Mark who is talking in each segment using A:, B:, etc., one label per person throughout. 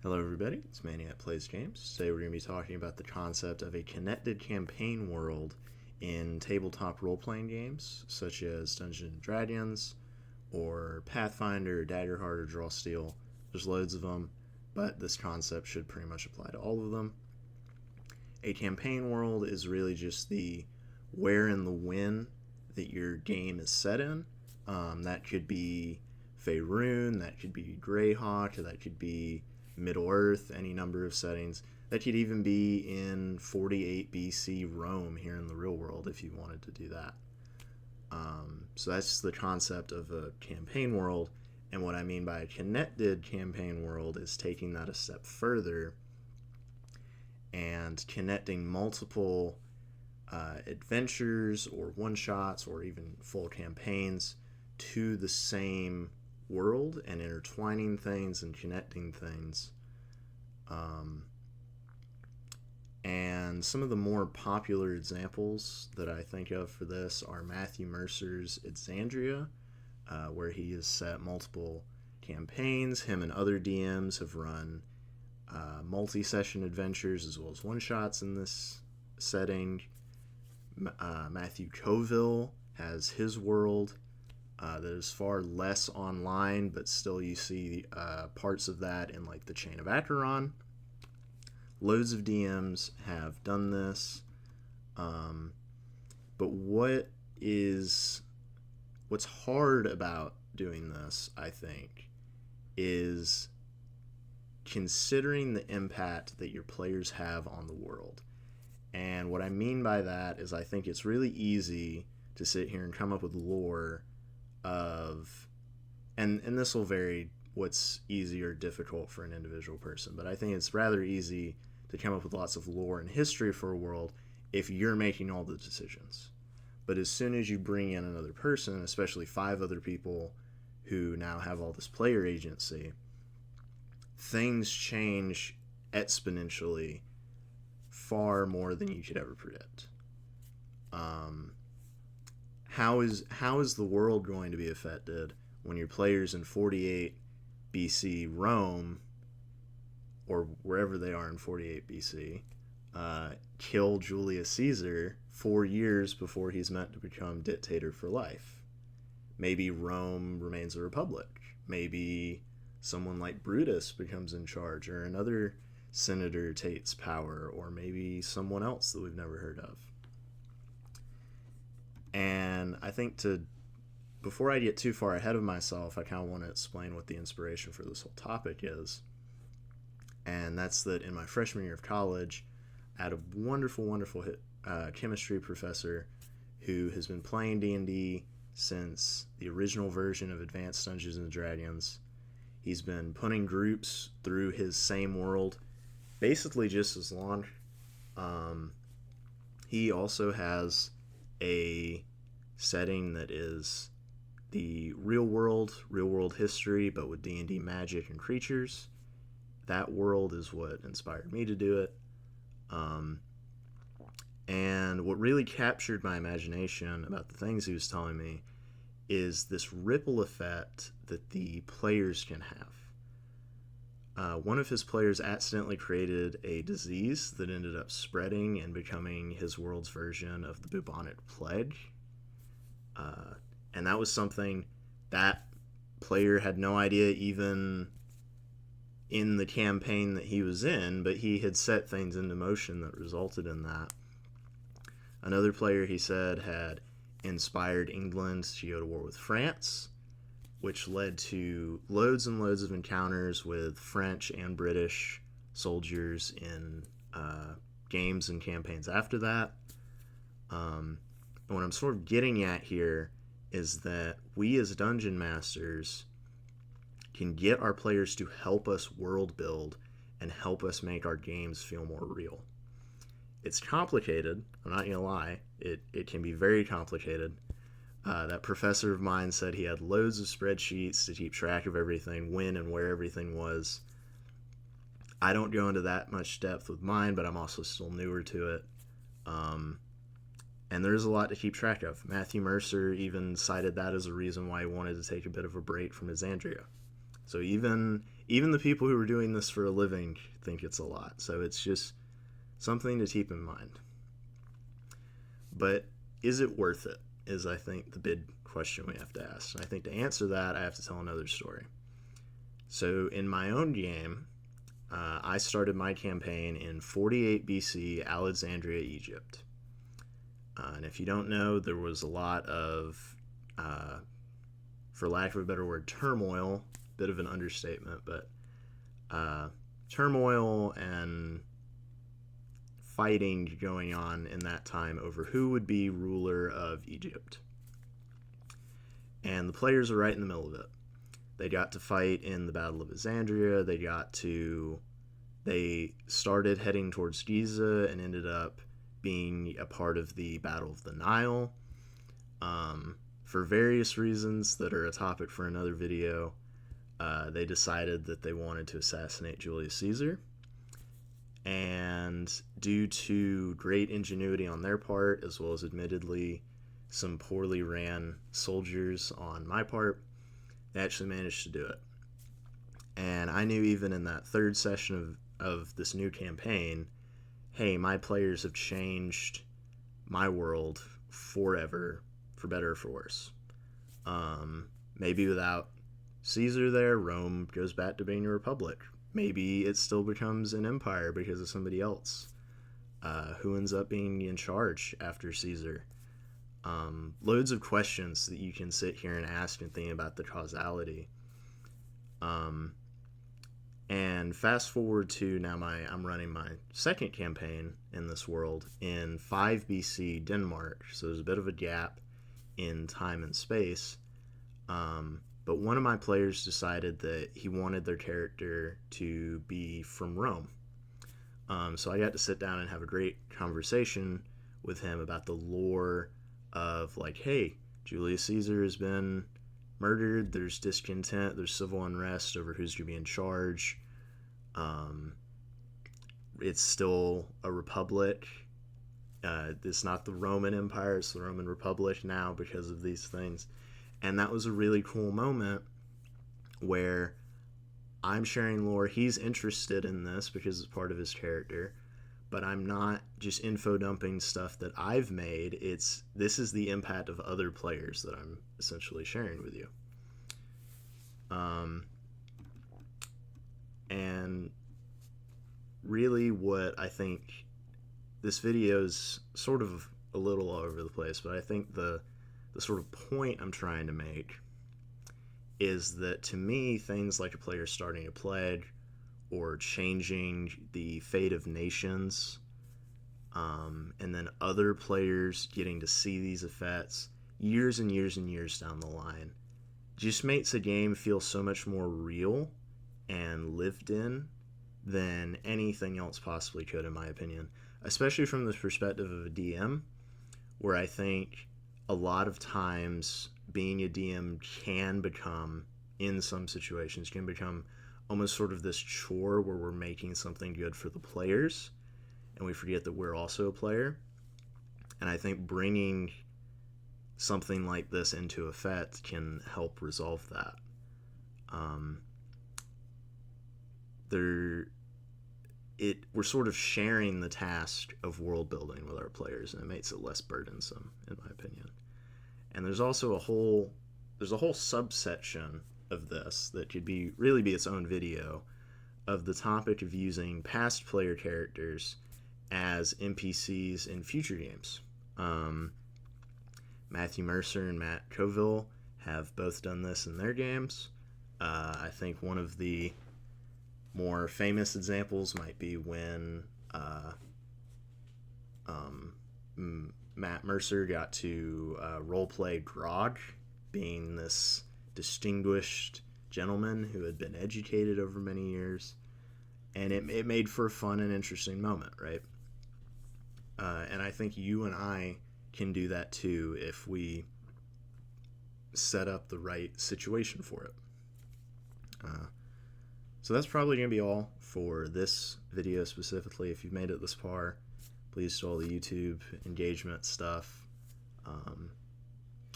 A: Hello, everybody. It's Maniac Plays Games. Today, we're going to be talking about the concept of a connected campaign world in tabletop role playing games such as Dungeons and Dragons or Pathfinder, Daggerheart, or Drawsteel. There's loads of them, but this concept should pretty much apply to all of them. A campaign world is really just the where and the when that your game is set in. That could be Faerun, that could be Greyhawk, that could be Middle Earth, any number of settings. That could even be in 48 BC Rome here in the real world if you wanted to do that. So that's the concept of a campaign world. And what I mean by a connected campaign world is taking that a step further and connecting multiple adventures or one-shots or even full campaigns to the same world and intertwining things and connecting things. And some of the more popular examples that I think of for this are Matthew Mercer's Exandria, where he has set multiple campaigns. Him and other DMs have run multi-session adventures as well as one-shots in this setting. Matthew Coville has his world that is far less online, but still you see parts of that in like the Chain of Acheron. Loads of DMs have done this, but what's hard about doing this, I think, is considering the impact that your players have on the world. And what I mean by that is I think it's really easy to sit here and come up with lore of, and this will vary what's easy or difficult for an individual person, but I think it's rather easy to come up with lots of lore and history for a world if you're making all the decisions. But as soon as you bring in another person, especially 5 other people who now have all this player agency, things change exponentially far more than you could ever predict. How is the world going to be affected when your players in 48 BC Rome, or wherever they are in 48 BC, kill Julius Caesar 4 years before he's meant to become dictator for life? Maybe Rome remains a republic. Maybe someone like Brutus becomes in charge, or another senator takes power, or maybe someone else that we've never heard of. And I think before I get too far ahead of myself, I kind of want to explain what the inspiration for this whole topic is. And that's that in my freshman year of college, I had a wonderful chemistry professor who has been playing D&D since the original version of Advanced Dungeons and Dragons. He's been putting groups through his same world basically just as long. He also has a setting that is the real world history, but with D&D magic and creatures. That world is what inspired me to do it. And what really captured my imagination about the things he was telling me is this ripple effect that the players can have. One of his players accidentally created a disease that ended up spreading and becoming his world's version of the bubonic plague. And that was something that player had no idea even in the campaign that he was in, but he had set things into motion that resulted in that. Another player, he said, had inspired England to go to war with France, which led to loads and loads of encounters with French and British soldiers in games and campaigns after that. And what I'm sort of getting at here is that we as dungeon masters can get our players to help us world build and help us make our games feel more real. It's complicated, I'm not going to lie. It can be very complicated. That professor of mine said he had loads of spreadsheets to keep track of everything, when and where everything was. I don't go into that much depth with mine, but I'm also still newer to it. And there's a lot to keep track of. Matthew Mercer even cited that as a reason why he wanted to take a bit of a break from Exandria. So even even the people who are doing this for a living think it's a lot. So it's just something to keep in mind. But is it worth it? Is, I think, the big question we have to ask. And I think to answer that, I have to tell another story. So in my own game, I started my campaign in 48 BC, Alexandria, Egypt. And if you don't know, there was a lot of, for lack of a better word, turmoil, bit of an understatement, but turmoil and fighting going on in that time over who would be ruler of Egypt. And the players are right in the middle of it. They got to fight in the Battle of Alexandria. They started heading towards Giza and ended up being a part of the Battle of the Nile. For various reasons that are a topic for another video, they decided that they wanted to assassinate Julius Caesar. And due to great ingenuity on their part, as well as admittedly some poorly ran soldiers on my part, they actually managed to do it. And I knew even in that third session of this new campaign, hey, my players have changed my world forever, for better or for worse. Maybe without Caesar there, Rome goes back to being a republic. Maybe it still becomes an empire because of somebody else. Who ends up being in charge after Caesar? Loads of questions that you can sit here and ask and think about the causality. And fast forward to now I'm running my second campaign in this world in 5 BC Denmark, so there's a bit of a gap in time and space. But one of my players decided that he wanted their character to be from Rome. So I got to sit down and have a great conversation with him about the lore of, like, hey, Julius Caesar has been murdered, there's discontent, there's civil unrest over who's going to be in charge. It's still a republic. It's not the Roman Empire, it's the Roman Republic now because of these things. And that was a really cool moment where I'm sharing lore. He's interested in this because it's part of his character, but I'm not just info dumping stuff that I've made. This is the impact of other players that I'm essentially sharing with you. And really what I think, this video is sort of a little all over the place, but I think the sort of point I'm trying to make is that, to me, things like a player starting a plague or changing the fate of nations, and then other players getting to see these effects years and years and years down the line, just makes a game feel so much more real and lived in than anything else possibly could, in my opinion. Especially from the perspective of a DM, where I think a lot of times being a DM can become, in some situations, can become almost sort of this chore where we're making something good for the players and we forget that we're also a player. And I think bringing something like this into effect can help resolve that. We're sort of sharing the task of world building with our players, and it makes it less burdensome, in my opinion. And there's also a whole subsection of this that could really be its own video, of the topic of using past player characters as NPCs in future games. Matthew Mercer and Matt Coville have both done this in their games. I think one of the more famous examples might be when Matt Mercer got to roleplay Grog, being this distinguished gentleman who had been educated over many years, and it made for a fun and interesting moment, right? And I think you and I can do that too if we set up the right situation for it. So that's probably going to be all for this video specifically. If you've made it this far, please do all the YouTube engagement stuff.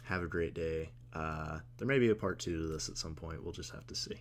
A: Have a great day. There may be a part 2 to this at some point. We'll just have to see.